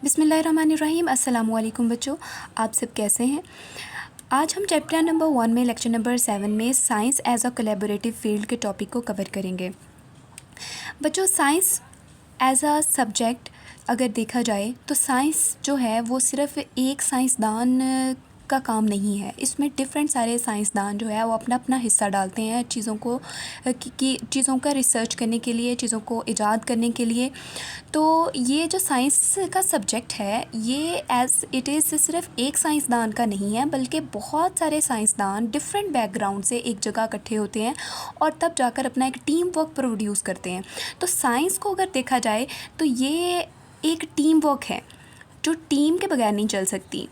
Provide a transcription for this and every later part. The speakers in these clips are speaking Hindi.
बिस्मिल्लाहिर्रहमानिर्रहीम। अस्सलामुअलैकुम बच्चों, आप सब कैसे हैं। आज हम चैप्टर नंबर 1 में लेक्चर नंबर 7 में science as a collaborative field के टॉपिक को कवर करेंगे। बच्चों, साइंस एज अ सब्जेक्ट अगर देखा जाए तो साइंस जो है वो सिर्फ़ एक साइंसदान का काम नहीं है। इसमें डिफरेंट सारे साइंसदान जो है वो अपना अपना हिस्सा डालते हैं चीज़ों को कि चीज़ों का रिसर्च करने के लिए, चीज़ों को ईजाद करने के लिए। तो ये जो साइंस का सब्जेक्ट है ये एज़ इट इज़ सिर्फ एक साइंसदान का नहीं है, बल्कि बहुत सारे साइंसदान डिफरेंट बैकग्राउंड से एक जगह इकट्ठे होते हैं और तब जाकर अपना एक टीम वर्क प्रोड्यूस करते हैं। तो साइंस को अगर देखा जाए तो ये एक टीम वर्क है जो टीम के बगैर नहीं चल सकती।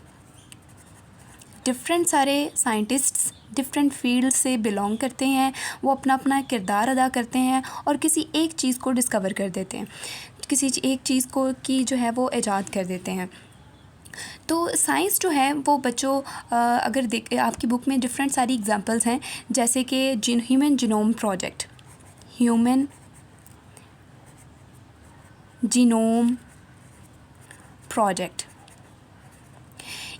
डिफरेंट सारे साइंटिस्ट्स डिफरेंट फील्ड से बिलोंग करते हैं, वो अपना अपना किरदार अदा करते हैं और किसी एक चीज़ को डिस्कवर कर देते हैं, किसी एक चीज़ को की जो है वो ईजाद कर देते हैं। तो साइंस जो है वो बच्चों अगर देख आपकी बुक में डिफरेंट सारी एग्जांपल्स हैं, जैसे कि human genome project, human genome project.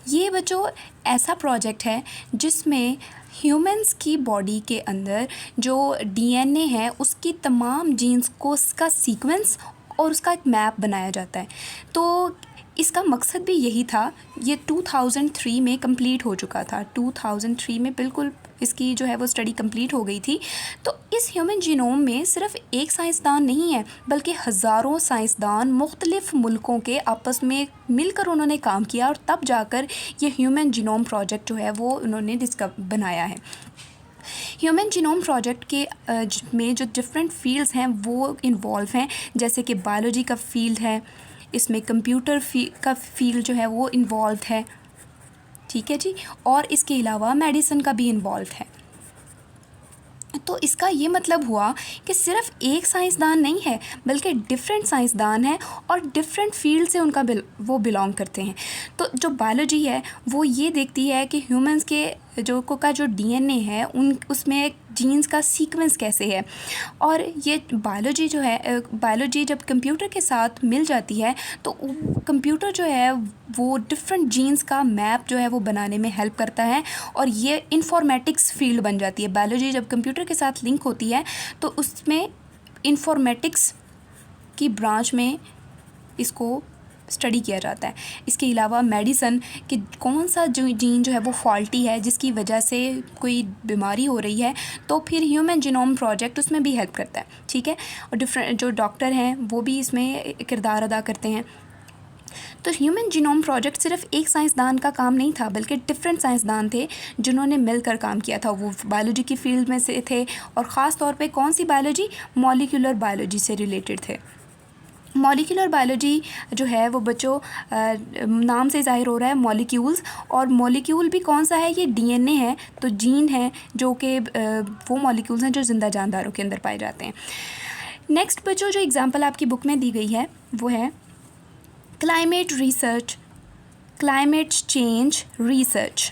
ये बच्चों ऐसा प्रोजेक्ट है जिसमें ह्यूमंस की बॉडी के अंदर जो डीएनए है उसकी तमाम जीन्स को उसका सीक्वेंस और उसका एक मैप बनाया जाता है। तो इसका मकसद भी यही था। ये 2003 में कंप्लीट हो चुका था, 2003 में बिल्कुल इसकी जो है वो स्टडी कंप्लीट हो गई थी। तो इस ह्यूमन जीनोम में सिर्फ एक साइंसदान नहीं है, बल्कि हज़ारों साइंसदान मुख्तलिफ़ मुल्कों के आपस में मिलकर उन्होंने काम किया और तब जाकर ये ह्यूमन जीनोम प्रोजेक्ट जो है वो उन्होंने बनाया है। ह्यूमन जीनोम प्रोजेक्ट के में जो डिफरेंट फील्ड्स हैं वो इन्वॉल्व हैं, जैसे कि बायोलॉजी का फील्ड है, इसमें कंप्यूटर का फील्ड जो है वो इन्वॉल्व है, ठीक है जी, और इसके अलावा मेडिसिन का भी इन्वॉल्व है। तो इसका ये मतलब हुआ कि सिर्फ एक साइंसदान नहीं है, बल्कि डिफरेंट साइंसदान हैं और डिफरेंट फील्ड से वो बिलोंग करते हैं। तो जो बायोलॉजी है वो ये देखती है कि ह्यूमंस के जो डीएनए है उसमें जीन्स का सीक्वेंस कैसे है, और ये बायोलॉजी जो है बायोलॉजी जब कंप्यूटर के साथ मिल जाती है तो कंप्यूटर जो है वो डिफरेंट जीन्स का मैप जो है वो बनाने में हेल्प करता है और ये इंफॉर्मेटिक्स फील्ड बन जाती है। बायोलॉजी जब कंप्यूटर के साथ लिंक होती है तो उसमें इंफॉर्मेटिक्स की ब्रांच में इसको स्टडी किया जाता है। इसके अलावा मेडिसन कि कौन सा जो जीन जो है वो फॉल्टी है जिसकी वजह से कोई बीमारी हो रही है, तो फिर ह्यूमन जीनोम प्रोजेक्ट उसमें भी हेल्प करता है, ठीक है। और डिफरेंट जो डॉक्टर हैं वो भी इसमें किरदार अदा करते हैं। तो ह्यूमन जीनोम प्रोजेक्ट सिर्फ एक साइंसदान का काम नहीं था, बल्कि डिफरेंट साइंसदान थे जिन्होंने मिलकर काम किया था। वो बायोलॉजी की फील्ड में से थे और ख़ास तौर पे कौन सी बायोलॉजी, मॉलिक्यूलर बायोलॉजी से रिलेटेड थे। मॉलिक्यूलर बायोलॉजी जो है वो बच्चों नाम से ज़ाहिर हो रहा है मॉलिक्यूल्स, और मॉलिक्यूल भी कौन सा है, ये डीएनए है। तो जीन है जो कि वो मॉलिक्यूल्स हैं जो ज़िंदा जानदारों के अंदर पाए जाते हैं। नेक्स्ट बच्चों जो एग्जांपल आपकी बुक में दी गई है वो है climate research, climate change research.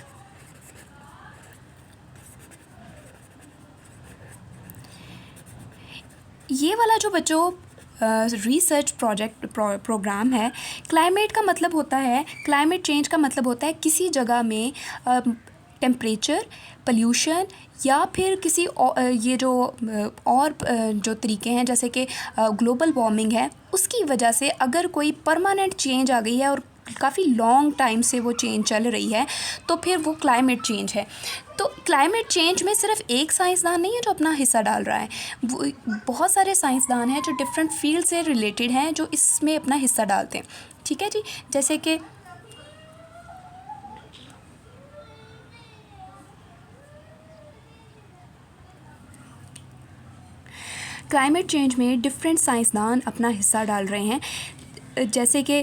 ये वाला जो बच्चों रिसर्च प्रोग्राम है, क्लाइमेट का मतलब होता है, क्लाइमेट चेंज का मतलब होता है किसी जगह में टेम्परेचर, पोल्यूशन या फिर किसी ये जो और जो तरीके हैं जैसे कि ग्लोबल वार्मिंग है, उसकी वजह से अगर कोई परमानेंट चेंज आ गई है और काफ़ी लॉन्ग टाइम से वो चेंज चल रही है तो फिर वो क्लाइमेट चेंज है। तो क्लाइमेट चेंज में सिर्फ एक साइंसदान नहीं है जो अपना हिस्सा डाल रहा है, वो बहुत सारे साइंसदान हैं जो डिफरेंट फील्ड से रिलेटेड हैं जो इसमें अपना हिस्सा डालते हैं, ठीक है जी। जैसे कि क्लाइमेट चेंज में डिफरेंट साइंसदान अपना हिस्सा डाल रहे हैं, जैसे कि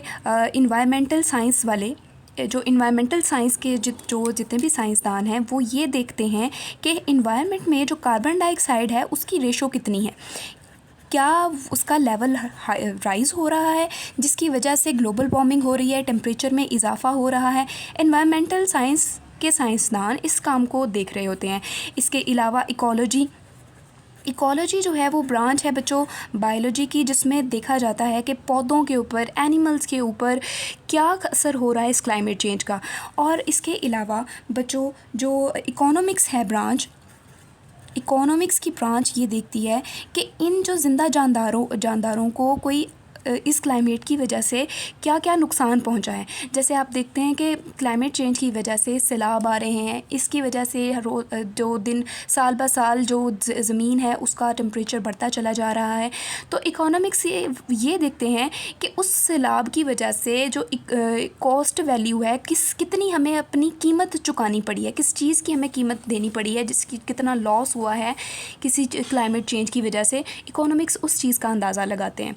इन्वायरमेंटल साइंस वाले, जो इन्वायरमेंटल साइंस के जो जितने भी साइंसदान हैं वो ये देखते हैं कि इन्वायरमेंट में जो कार्बन डाइऑक्साइड है उसकी रेशो कितनी है, क्या उसका लेवल राइज़ हो रहा है जिसकी वजह से ग्लोबल वार्मिंग हो रही है, टेम्परेचर में इजाफा हो रहा है। इन्वायरमेंटल साइंस के साइंसदान इस काम को देख रहे होते हैं। इसके अलावा इकोलॉजी, इकोलॉजी जो है वो ब्रांच है बच्चों बायोलॉजी की, जिसमें देखा जाता है कि पौधों के ऊपर, एनिमल्स के ऊपर क्या असर हो रहा है इस क्लाइमेट चेंज का। और इसके अलावा बच्चों जो इकोनॉमिक्स है ब्रांच, इकोनॉमिक्स की ब्रांच ये देखती है कि इन जो ज़िंदा जानदारों को कोई इस क्लाइमेट की वजह से क्या क्या नुकसान पहुंचा है। जैसे आप देखते हैं कि क्लाइमेट चेंज की वजह से सैलाब आ रहे हैं, इसकी वजह से जो दिन साल ब साल जो ज़मीन है उसका टेम्परेचर बढ़ता चला जा रहा है। तो इकोनॉमिक्स ये देखते हैं कि उस सैलाब की वजह से जो कॉस्ट वैल्यू है, कितनी हमें अपनी कीमत चुकानी पड़ी है, किस चीज़ की हमें कीमत देनी पड़ी है, जिसकी कितना लॉस हुआ है किसी क्लाइमेट चेंज की वजह से। इकोनॉमिक्स उस चीज़ का अंदाज़ा लगाते हैं।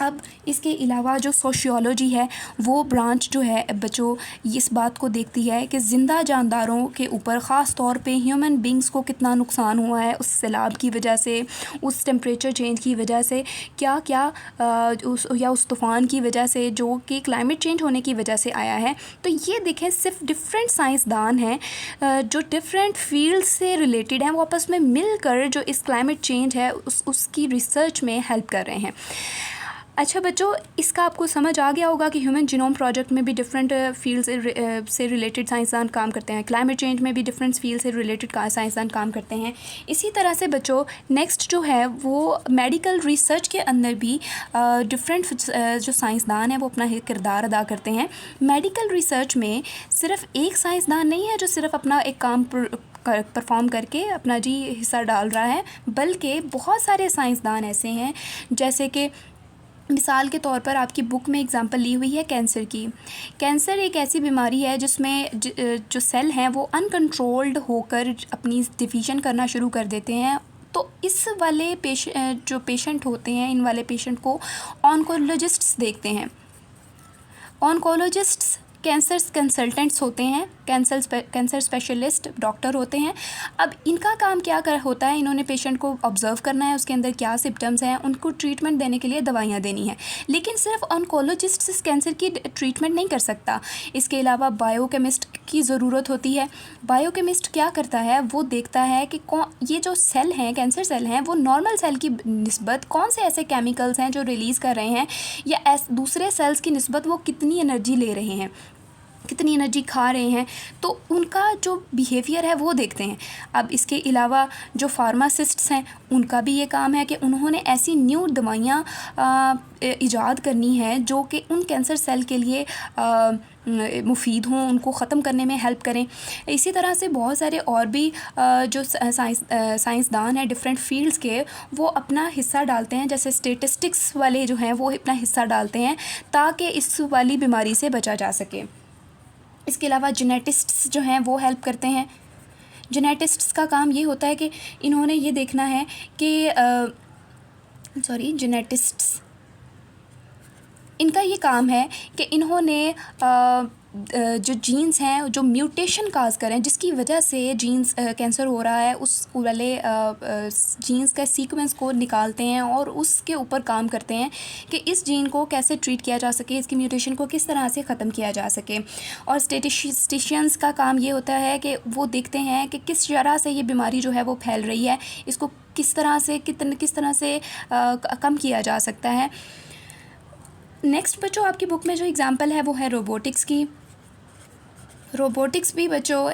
अब इसके अलावा जो सोशियोलॉजी है वो ब्रांच जो है बच्चों इस बात को देखती है कि ज़िंदा जानदारों के ऊपर ख़ास तौर पे ह्यूमन बींग्स को कितना नुकसान हुआ है उस सैलाब की वजह से, उस टेम्परेचर चेंज की वजह से, क्या क्या उस तूफ़ान की वजह से जो कि क्लाइमेट चेंज होने की वजह से आया है। तो ये देखें सिर्फ डिफरेंट साइंसदान हैं जो डिफरेंट फील्ड से रिलेटेड हैं, वो आपस में मिलकर जो इस क्लाइमेट चेंज है उसकी रिसर्च में हेल्प कर रहे हैं। अच्छा बच्चों, इसका आपको समझ आ गया होगा कि ह्यूमन जीनोम प्रोजेक्ट में भी डिफरेंट फील्ड से रिलेटेड साइंसदान काम करते हैं, क्लाइमेट चेंज में भी डिफरेंट फील्ड से रिलेटेड साइंसदान काम करते हैं। इसी तरह से बच्चों नेक्स्ट जो है वो मेडिकल रिसर्च के अंदर भी डिफरेंट जो साइंसदान हैं वो अपना किरदार अदा करते हैं। मेडिकल रिसर्च में सिर्फ एक साइंसदान नहीं है जो सिर्फ अपना एक काम परफॉर्म करके अपना जी हिस्सा डाल रहा है, बल्कि बहुत सारे साइंसदान ऐसे हैं, जैसे कि मिसाल के तौर पर आपकी बुक में एग्जांपल ली हुई है कैंसर की। कैंसर एक ऐसी बीमारी है जिसमें जो सेल हैं वो अनकंट्रोल्ड होकर अपनी डिवीज़न करना शुरू कर देते हैं। तो इस वाले जो पेशेंट होते हैं, इन वाले पेशेंट को ऑन्कोलॉजिस्ट्स देखते हैं। ऑन्कोलॉजिस्ट्स कैंसर कंसल्टेंट्स होते हैं, कैंसर स्पेशलिस्ट डॉक्टर होते हैं। अब इनका काम क्या होता है, इन्होंने पेशेंट को ऑब्ज़र्व करना है, उसके अंदर क्या सिम्टम्स हैं, उनको ट्रीटमेंट देने के लिए दवाइयाँ देनी है। लेकिन सिर्फ ऑन्कोलॉजिस्ट इस कैंसर की ट्रीटमेंट नहीं कर सकता, इसके अलावा बायोकेमिस्ट की ज़रूरत होती है। बायोकेमिस्ट क्या करता है, वो देखता है कि ये जो सेल हैं, कैंसर सेल हैं, वो नॉर्मल सेल की निस्बत कौन से ऐसे केमिकल्स हैं जो रिलीज़ कर रहे हैं, या दूसरे सेल्स की निस्बत वो कितनी एनर्जी ले रहे हैं, कितनी एनर्जी खा रहे हैं, तो उनका जो बिहेवियर है वो देखते हैं। अब इसके अलावा जो फार्मासिस्ट्स हैं उनका भी ये काम है कि उन्होंने ऐसी न्यू दवाइयाँ इजाद करनी है जो कि उन कैंसर सेल के लिए मुफीद हों, उनको ख़त्म करने में हेल्प करें। इसी तरह से बहुत सारे और भी जो साइंसदान हैं डिफरेंट फील्ड्स के, वो अपना हिस्सा डालते हैं। जैसे स्टेटिस्टिक्स वाले जो हैं वो अपना हिस्सा डालते हैं ताकि इस वाली बीमारी से बचा जा सके। इसके अलावा जेनेटिस्ट्स जो हैं वो हेल्प करते हैं। जेनेटिस्ट्स का काम ये होता है कि इन्होंने ये देखना है कि जेनेटिस्ट्स इनका ये काम है कि इन्होंने जो जीन्स हैं जो म्यूटेशन काज करें, जिसकी वजह से जीन्स कैंसर हो रहा है, उस वाले जीन्स का सीक्वेंस को निकालते हैं और उसके ऊपर काम करते हैं कि इस जीन को कैसे ट्रीट किया जा सके, इसकी म्यूटेशन को किस तरह से ख़त्म किया जा सके। और स्टेटिस्टिशियंस का काम ये होता है कि वो देखते हैं कि किस तरह से ये बीमारी जो है वो फैल रही है, इसको किस तरह से कम किया जा सकता है। नेक्स्ट बच्चों आपकी बुक में जो एग्ज़ाम्पल है वो है रोबोटिक्स की। रोबोटिक्स भी बच्चों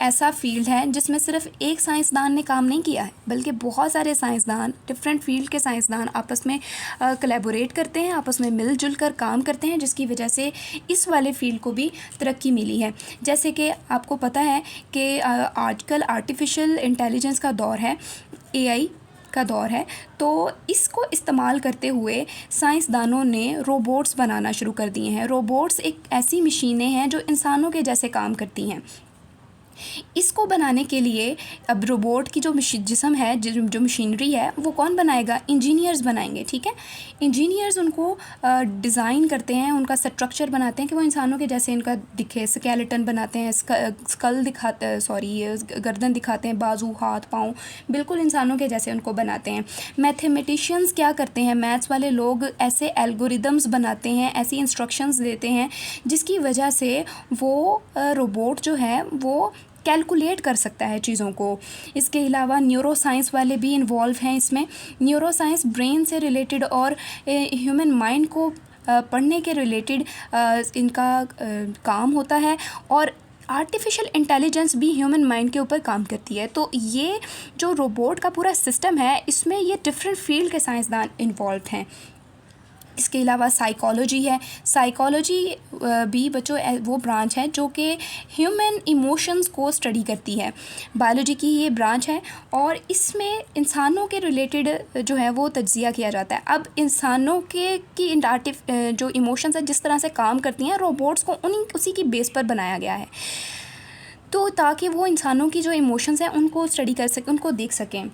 ऐसा फील्ड है जिसमें सिर्फ एक साइंसदान ने काम नहीं किया है, बल्कि बहुत सारे साइंसदान, डिफरेंट फील्ड के साइंसदान आपस में कोलैबोरेट करते हैं, आपस में मिलजुल कर काम करते हैं, जिसकी वजह से इस वाले फील्ड को भी तरक्की मिली है। जैसे कि आपको पता है कि आजकल आर्टिफिशियल इंटेलिजेंस का दौर है, AI का दौर है, तो इसको इस्तेमाल करते हुए साइंसदानों ने रोबोट्स बनाना शुरू कर दिए हैं। रोबोट्स एक ऐसी मशीनें हैं जो इंसानों के जैसे काम करती हैं। इसको बनाने के लिए अब रोबोट की जो जिस्म है, जो मशीनरी है, वो कौन बनाएगा? इंजीनियर्स बनाएंगे, ठीक है। इंजीनियर्स उनको डिज़ाइन करते हैं, उनका स्ट्रक्चर बनाते हैं कि वो इंसानों के जैसे इनका दिखे, स्केलेटन बनाते हैं, स्कल दिखाते गर्दन दिखाते हैं, बाजू, हाथ, पाँव बिल्कुल इंसानों के जैसे उनको बनाते हैं। मैथमेटिशियंस क्या करते हैं, मैथ्स वाले लोग ऐसे एल्गोरिदम्स बनाते हैं, ऐसी इंस्ट्रक्शंस देते हैं जिसकी वजह से वो रोबोट जो है वो कैलकुलेट कर सकता है चीज़ों को। इसके अलावा न्यूरो साइंस वाले भी इन्वॉल्व हैं इसमें। न्यूरो साइंस ब्रेन से रिलेटेड और ह्यूमन माइंड को पढ़ने के रिलेटेड इनका काम होता है, और आर्टिफिशियल इंटेलिजेंस भी ह्यूमन माइंड के ऊपर काम करती है। तो ये जो रोबोट का पूरा सिस्टम है, इसमें ये डिफरेंट फील्ड के साइंसदान इन्वॉल्व हैं। इसके अलावा साइकोलॉजी है। साइकोलॉजी भी बच्चों वो ब्रांच है जो कि ह्यूमन इमोशंस को स्टडी करती है। बायोलॉजी की ये ब्रांच है और इसमें इंसानों के रिलेटेड जो है वो तज्ज़िया किया जाता है। अब इंसानों के जो इमोशंस है जिस तरह से काम करती हैं, रोबोट्स को उसी की बेस पर बनाया गया है, तो ताकि वो इंसानों की जो इमोशंस हैं उनको स्टडी कर सकें, उनको देख सकें।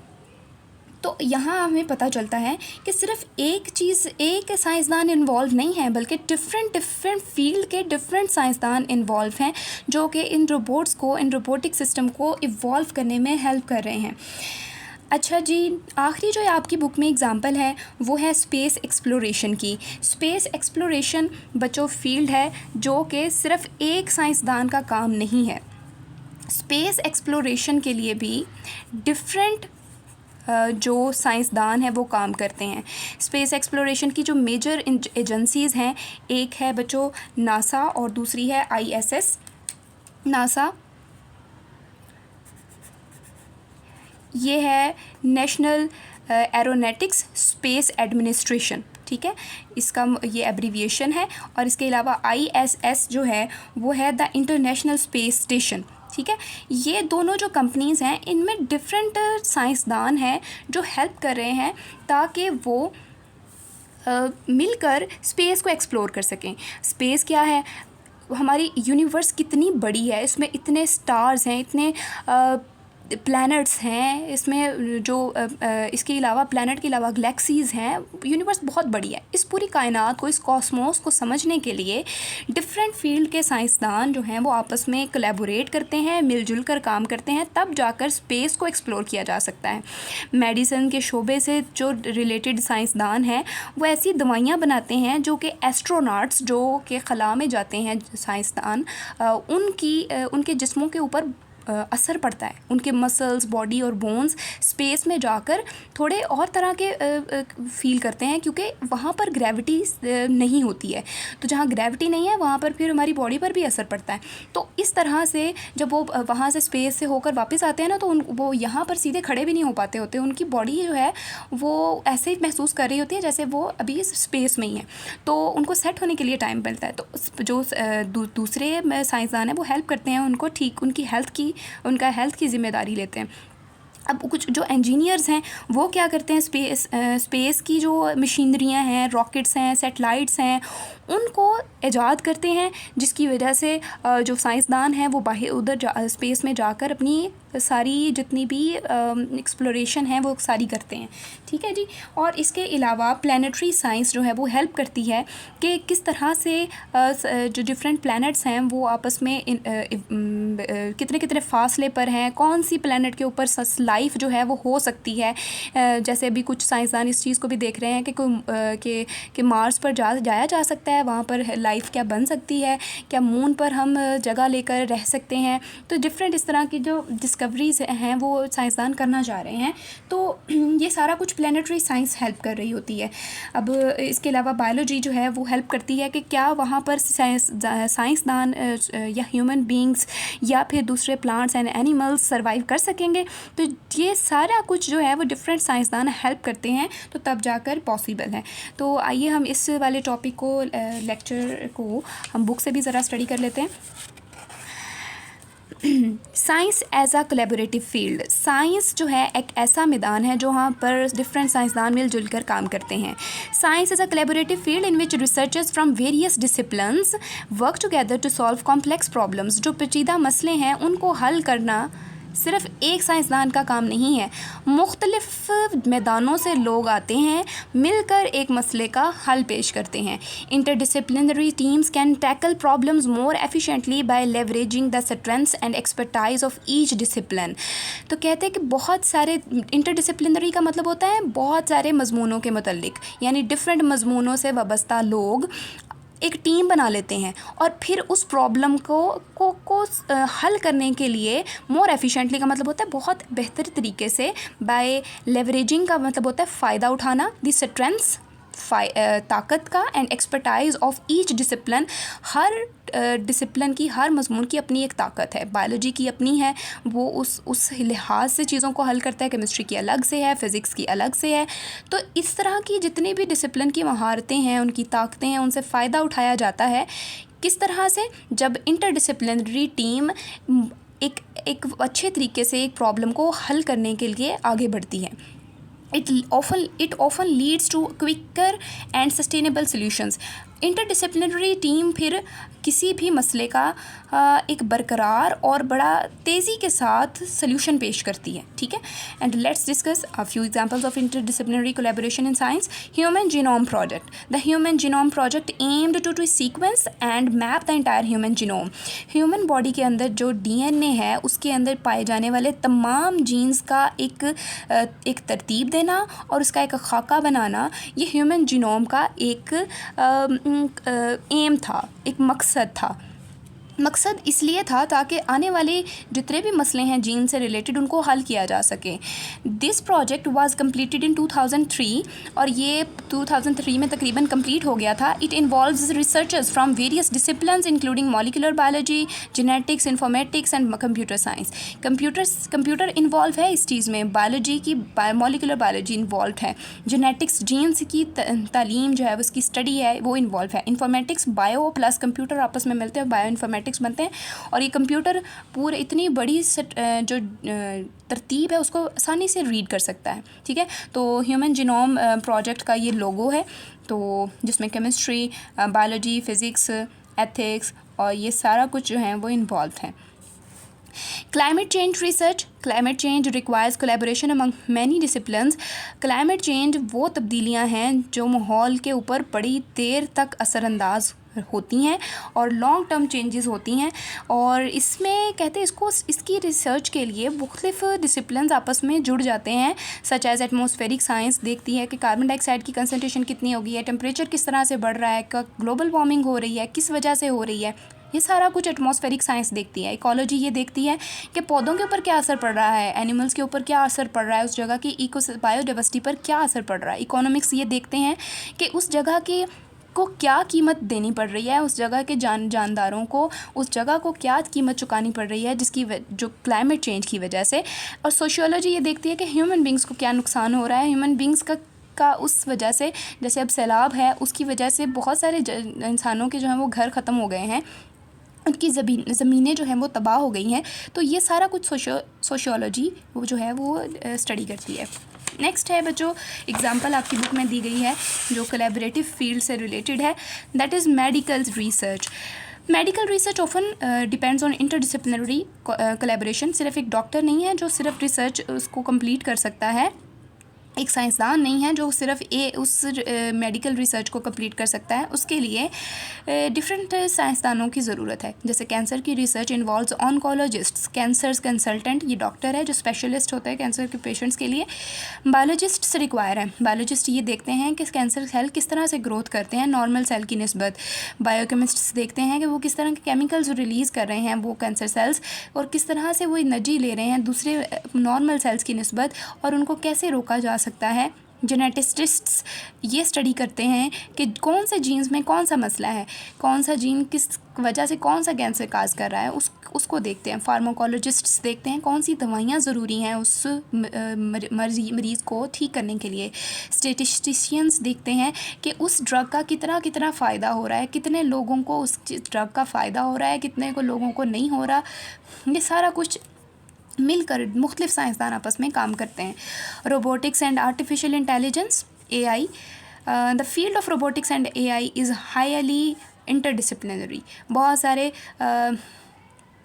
तो यहाँ हमें पता चलता है कि सिर्फ एक साइंसदान इन्वॉल्व नहीं है, बल्कि डिफरेंट फील्ड के डिफरेंट साइंसदान इन्वॉल्व हैं, जो कि इन रोबोटिक सिस्टम को इवॉल्व करने में हेल्प कर रहे हैं। अच्छा जी, आखिरी जो आपकी बुक में एग्ज़ाम्पल है वो है स्पेस एक्सप्लोरेशन की। स्पेस एक्सप्लोरेशन बच्चों फील्ड है जो कि सिर्फ एक साइंसदान का काम नहीं है। स्पेस एक्सप्लोरेशन के लिए भी डिफरेंट जो साइंसदान हैं वो काम करते हैं। स्पेस एक्सप्लोरेशन की जो मेजर एजेंसीज़ हैं, एक है बच्चों नासा और दूसरी है ISS। नासा ये है नेशनल एरोनॉटिक्स स्पेस एडमिनिस्ट्रेशन, ठीक है, इसका ये एब्रीविएशन है। और इसके अलावा ISS जो है वो है द इंटरनेशनल स्पेस स्टेशन, ठीक है। ये दोनों जो कंपनीज़ हैं इनमें डिफरेंट साइंसदान हैं जो हेल्प कर रहे हैं ताकि वो मिलकर स्पेस को एक्सप्लोर कर सकें। स्पेस क्या है, हमारी यूनिवर्स कितनी बड़ी है, इसमें इतने स्टार्स हैं, इतने प्लैनेट्स हैं, इसमें जो इसके अलावा प्लैनेट के अलावा गैलेक्सीज़ हैं, यूनिवर्स बहुत बड़ी है। इस पूरी कायनात को, इस कॉस्मोस को समझने के लिए डिफरेंट फील्ड के साइंसदान जो हैं वो आपस में कोलैबोरेट करते हैं, मिलजुल कर काम करते हैं, तब जाकर स्पेस को एक्सप्लोर किया जा सकता है। मेडिसिन के शोबे से जो रिलेटेड साइंसदान हैं वो ऐसी दवाइयाँ बनाते हैं जो कि एस्ट्रोनॉट्स जो कि खला में जाते हैं साइंसदान, उनके जिस्मों के ऊपर असर पड़ता है। उनके मसल्स, बॉडी और बोन्स स्पेस में जाकर थोड़े और तरह के फील करते हैं, क्योंकि वहाँ पर ग्रेविटी नहीं होती है। तो जहाँ ग्रेविटी नहीं है वहाँ पर फिर हमारी बॉडी पर भी असर पड़ता है। तो इस तरह से जब वो वहाँ से स्पेस से होकर वापस आते हैं ना, तो वो यहाँ पर सीधे खड़े भी नहीं हो पाते होते। उनकी बॉडी जो है वो ऐसे ही महसूस कर रही होती है जैसे वो अभी स्पेस में ही है, तो उनको सेट होने के लिए टाइम मिलता है। तो जो दूसरे साइंसदान हैं वो हेल्प करते हैं उनको, ठीक उनका हेल्थ की ज़िम्मेदारी लेते हैं। अब कुछ जो इंजीनियर्स हैं वो क्या करते हैं, स्पेस की जो मशीनरियाँ हैं, रॉकेट्स हैं, सैटेलाइट्स हैं, उनको ईजाद करते हैं, जिसकी वजह से जो साइंसदान हैं वो बाहर उधर स्पेस में जाकर अपनी सारी जितनी भी एक्सप्लोरेशन है वो सारी करते हैं, ठीक है जी। और इसके अलावा प्लानिटरी साइंस जो है वो हेल्प करती है कि किस तरह से जो डिफरेंट प्लैनेट्स हैं वो आपस में कितने कितने फासले पर हैं, कौन सी प्लैनेट के ऊपर लाइफ जो है वो हो सकती है। जैसे अभी कुछ साइंसदान इस चीज़ को भी देख रहे हैं कि मार्स पर जाया जा सकता है, वहाँ पर लाइफ क्या बन सकती है, क्या मून पर हम जगह लेकर रह सकते हैं। तो डिफरेंट इस तरह की जो डिस्कवरीज हैं वो साइंसदान करना चाह रहे हैं। तो ये सारा कुछ प्लानिटरी साइंस हेल्प कर रही होती है। अब इसके अलावा बायोलॉजी जो है वो हेल्प करती है कि क्या वहाँ पर साइंसदान या ह्यूमन बींग्स या फिर दूसरे प्लांट्स एंड एनिमल्स सर्वाइव कर सकेंगे। तो ये सारा कुछ जो है वो डिफरेंट साइंसदान हेल्प करते हैं, तो तब जाकर पॉसिबल है। तो आइए हम इस वाले टॉपिक को, लेक्चर को हम बुक से भी ज़रा स्टडी कर लेते हैं। Science as a collaborative field. Science जो है एक ऐसा मैदान है जहाँ पर डिफरेंट साइंसदान मिलजुल कर काम करते हैं। Science is a collaborative field in which researchers from various disciplines work together to solve complex problems. जो पेचीदा मसले हैं उनको हल करना सिर्फ एक साइंसदान का काम नहीं है। मुख्तलिफ मैदानों से लोग आते हैं, मिलकर एक मसले का हल पेश करते हैं। Interdisciplinary teams can tackle problems more efficiently by leveraging the strengths and expertise of each discipline. तो कहते हैं कि बहुत सारे, इंटरडिसिप्लिनरी का मतलब होता है बहुत सारे मजमूनों के मुतल्लिक, यानी डिफरेंट मजमूनों से वाबस्ता लोग एक टीम बना लेते हैं और फिर उस प्रॉब्लम को हल करने के लिए मोर एफिशिएंटली का मतलब होता है बहुत बेहतर तरीके से, बाय लेवरेजिंग का मतलब होता है फ़ायदा उठाना, द स्ट्रेंथ्स ताकत का, and expertise of each discipline. Her discipline की, हर मजमून की अपनी एक ताकत है। बायोलॉजी की अपनी है, वो उस लिहाज से चीज़ों को हल करता है, केमिस्ट्री की अलग से है, फिज़िक्स की अलग से है। तो इस तरह की जितनी भी डिसिप्लिन की महारतें हैं, उनकी ताकतें हैं, उनसे फ़ायदा उठाया जाता है। किस तरह से? जब इंटरडिसिप्लिनरी टीम एक अच्छे तरीके से एक प्रॉब्लम को हल करने के लिए आगे बढ़ती है। It often leads to quicker and sustainable solutions. Interdisciplinary team फिर किसी भी मसले का एक बरकरार और बड़ा तेज़ी के साथ सल्यूशन पेश करती है, ठीक है। And let's discuss a few examples of interdisciplinary collaboration in science. Human genome project. The human genome project aimed to sequence and map the entire human genome. Human body के अंदर जो डीएनए है उसके अंदर पाए जाने वाले तमाम जीन्स का एक तरतीब देना और उसका एक खाका बनाना, ये ह्यूमन जीनोम का एक एम था, एक मकसद था। मकसद इसलिए था ताकि आने वाले जितने भी मसले हैं जीन से रिलेटेड उनको हल किया जा सके। This project was completed in 2003 और ये 2003 में तकरीबन कंप्लीट हो गया था। It involves researchers from various disciplines including molecular biology, genetics, informatics and computer science. Computer involve है इस चीज़ में, बायोलॉजी की मॉलिक्यूलर बायोलॉजी इन्वॉल्व है, जेनेटिक्स जीन्स की तालीम जो है उसकी स्टडी है वो इन्वॉल्व है, इंफॉर्मेटिक्स बायो प्लस कंप्यूटर आपस में मिलते हैं, बायो इंफॉर्मेटिक्स बनते हैं। और ये कंप्यूटर पूरे इतनी बड़ी जो तरतीब है उसको आसानी से रीड कर सकता है, ठीक है। तो ह्यूमन जीनोम प्रोजेक्ट का ये लोगो है, तो जिसमें केमिस्ट्री, बायोलॉजी, फिज़िक्स, एथिक्स और ये सारा कुछ जो है वो इन्वॉल्व है। Climate change research. Climate change requires collaboration among many disciplines. Climate change वो तब्दीलियाँ हैं जो माहौल के ऊपर बड़ी देर तक असरअंदाज होती हैं और लॉन्ग टर्म चेंजेस होती हैं, और इसमें कहते हैं इसकी रिसर्च के लिए मुख्तलिफ डिसिप्लिन्स आपस में जुड़ जाते हैं, सच एज़ एटमॉस्फेरिक साइंस देखती है कि कार्बन डाइऑक्साइड की कंसनट्रेशन कितनी हो गई है, टेम्परेचर किस तरह से बढ़ रहा है, ग्लोबल वार्मिंग हो रही है, किस वजह से हो रही है, ये सारा कुछ एटमॉस्फेरिक साइंस देखती है। इकोलॉजी ये देखती है कि पौधों के ऊपर क्या असर पड़ रहा है, एनिमल्स के ऊपर क्या असर पड़ रहा है, उस जगह की बायोडाइवर्सिटी पर क्या असर पड़ रहा है। इकोनॉमिक्स ये देखते हैं कि उस जगह की को क्या कीमत देनी पड़ रही है, उस जगह के जानदारों को उस जगह को क्या कीमत चुकानी पड़ रही है जिसकी जो क्लाइमेट चेंज की वजह से। और सोशियोलॉजी ये देखती है कि ह्यूमन बींग्स को क्या नुकसान हो रहा है, ह्यूमन बींग्स का उस वजह से, जैसे अब सैलाब है उसकी वजह से बहुत सारे इंसानों के जो हैं वो घर ख़त्म हो गए हैं, उनकी ज़मीनें जो हैं वो तबाह हो गई हैं। तो ये सारा कुछ सोशियोलॉजी वो जो है वो स्टडी करती है। नेक्स्ट है बच्चों, एग्जांपल आपकी बुक में दी गई है जो कोलैबोरेटिव फील्ड से रिलेटेड है, that is medical research. Medical research often depends on interdisciplinary collaboration. सिर्फ एक डॉक्टर नहीं है जो सिर्फ रिसर्च उसको कंप्लीट कर सकता है, एक साइंसदान नहीं है जो सिर्फ उस मेडिकल रिसर्च को कंप्लीट कर सकता है, उसके लिए डिफरेंट साइंसदानों की ज़रूरत है। जैसे कैंसर की रिसर्च इन्वॉल्व्स ऑन्कोलॉजिस्ट्स, कैंसर कंसल्टेंट, ये डॉक्टर है जो स्पेशलिस्ट होता है कैंसर के पेशेंट्स के लिए। बायोलॉजिस्ट्स रिक्वायर है, बायोलॉजिस्ट ये देखते हैं कि कैंसर सेल किस तरह से ग्रोथ करते हैं नॉर्मल सेल की निस्बत। बायोकेमिस्ट्स देखते हैं कि वो किस तरह के केमिकल्स रिलीज़ कर रहे हैं वो कैंसर सेल्स, और किस तरह से वो एनर्जी ले रहे हैं दूसरे नॉर्मल सेल्स की निस्बत, और उनको कैसे रोका जा सकता है। जेनेटिस्ट्स ये स्टडी करते हैं कि कौन से जीन्स में कौन सा मसला है, कौन सा जीन किस वजह से कौन सा कैंसर काज कर रहा है, उसको देखते हैं। फार्माकोलॉजिस्ट्स देखते हैं कौन सी दवाइयाँ ज़रूरी हैं उस मरीज़ को ठीक करने के लिए। स्टेटिस्टिशियंस देखते हैं कि उस ड्रग का कितना फ़ायदा हो रहा है, कितने लोगों को उस ड्रग का फ़ायदा हो रहा है, कितने को लोगों को नहीं हो रहा। ये सारा कुछ मिलकर मुख्तलिफ साइंसदान आपस में काम करते हैं। Robotics and artificial intelligence, AI, the field of robotics and AI is highly interdisciplinary. बहुत सारे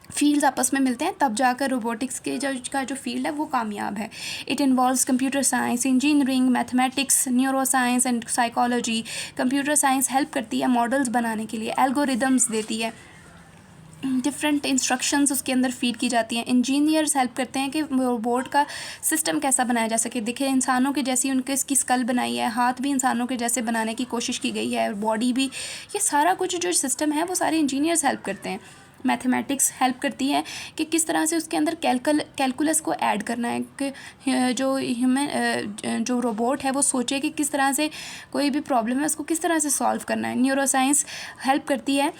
फील्ड्स आपस में मिलते हैं तब जाकर रोबोटिक्स के जो फील्ड है वो कामयाब है। It involves computer science, engineering, mathematics, neuro science and psychology. Computer science help करती है मॉडल्स बनाने के लिए, एल्गोरिदम्स देती है, डिफरेंट इंस्ट्रक्शंस उसके अंदर फीड की जाती हैं। इंजीनियर्स हेल्प करते हैं कि रोबोट का सिस्टम कैसा बनाया जा सके। देखिए इंसानों के जैसी उनके इसकी स्कल बनाई है, हाथ भी इंसानों के जैसे बनाने की कोशिश की गई है, बॉडी भी। ये सारा कुछ जो सिस्टम है वो सारे इंजीनियर्स हेल्प करते हैं। मैथमेटिक्स हेल्प करती है कि किस तरह से उसके अंदर कैलकुलस को ऐड करना है, कि जो ह्यूमन जो रोबोट है वो सोचे कि किस तरह से कोई भी प्रॉब्लम है उसको किस तरह से सॉल्व करना है। न्यूरोसाइंस हेल्प करती है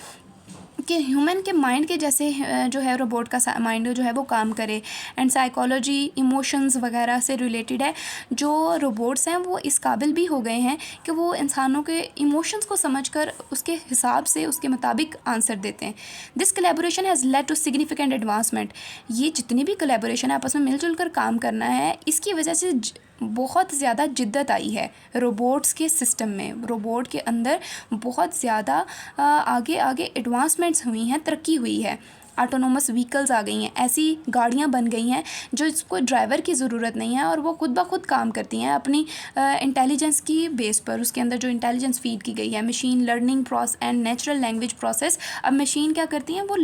कि ह्यूमन के माइंड के जैसे जो है रोबोट का माइंड जो है वो काम करे। एंड साइकोलॉजी, इमोशंस वगैरह से रिलेटेड है। जो रोबोट्स हैं वो इस काबिल भी हो गए हैं कि वो इंसानों के इमोशंस को समझकर उसके हिसाब से उसके मुताबिक आंसर देते हैं। This collaboration has led to significant advancement. ये जितनी भी कोलैबोरेशन है आपस में मिलजुल कर काम करना है, इसकी वजह से बहुत ज़्यादा जिद्दत आई है रोबोट्स के सिस्टम में। रोबोट के अंदर बहुत ज़्यादा आगे आगे एडवांसमेंट्स हुई हैं, तरक्की हुई है। ऑटोनोमस व्हीकल्स आ गई हैं, ऐसी गाड़ियाँ बन गई हैं जो इसको ड्राइवर की ज़रूरत नहीं है और वो खुद ब खुद काम करती हैं अपनी इंटेलिजेंस की बेस पर। उसके अंदर जो इंटेलिजेंस फीड की गई है, machine learning process and natural language process. अब मशीन क्या करती हैं, वो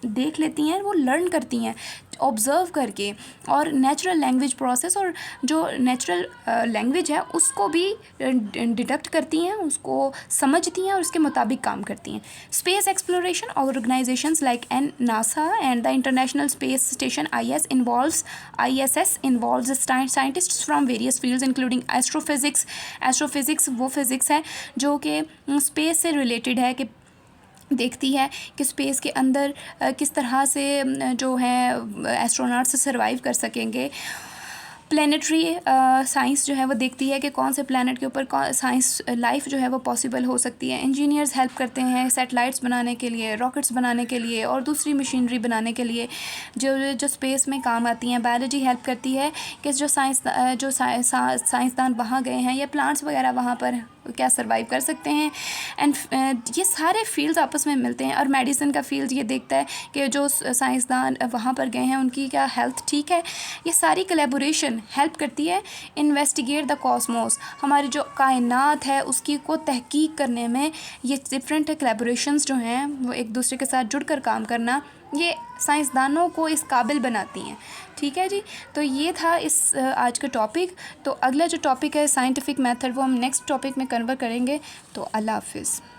देख लेती हैं, वो लर्न करती हैं ऑब्ज़र्व करके, और नेचुरल लैंग्वेज प्रोसेस और जो नेचुरल लैंग्वेज है उसको भी डिडक्ट करती हैं, उसको समझती हैं और उसके मुताबिक काम करती हैं। Space exploration organisations like NASA and the international space station ISS involves scientists from various fields including astrophysics. Astrophysics वो फिज़िक्स है जो कि स्पेस से रिलेटेड है, कि देखती है कि स्पेस के अंदर किस तरह से जो है एस्ट्रोनॉट्स सर्वाइव कर सकेंगे। प्लानिटरी साइंस जो है वो देखती है कि कौन से प्लैनेट के ऊपर साइंस लाइफ जो है वो पॉसिबल हो सकती है। इंजीनियर्स हेल्प करते हैं सैटेलाइट्स बनाने के लिए, रॉकेट्स बनाने के लिए और दूसरी मशीनरी बनाने के लिए जो स्पेस में काम आती हैं। बायोलॉजी हेल्प करती है कि जो साइंसदान वहाँ गए हैं या प्लांट्स वगैरह वहाँ पर क्या सर्वाइव कर सकते हैं। एंड ये सारे फील्ड्स आपस में मिलते हैं। और मेडिसिन का फील्ड ये देखता है कि जो साइंसदान वहाँ पर गए हैं उनकी क्या हेल्थ ठीक है। ये सारी कोलैबोरेशन हेल्प करती है इन्वेस्टिगेट द कॉस्मोस। हमारी जो कायनात है उसकी को तहकीक करने में ये डिफरेंट कोलैबोरेशंस जो हैं वो एक दूसरे के साथ जुड़कर काम करना, ये साइंसदानों को इस काबिल बनाती हैं। ठीक है जी, तो ये था इस आज का टॉपिक। तो अगला जो टॉपिक है साइंटिफिक मेथड वो हम नेक्स्ट टॉपिक में कन्वर करेंगे। तो अल्लाह हाफिज़।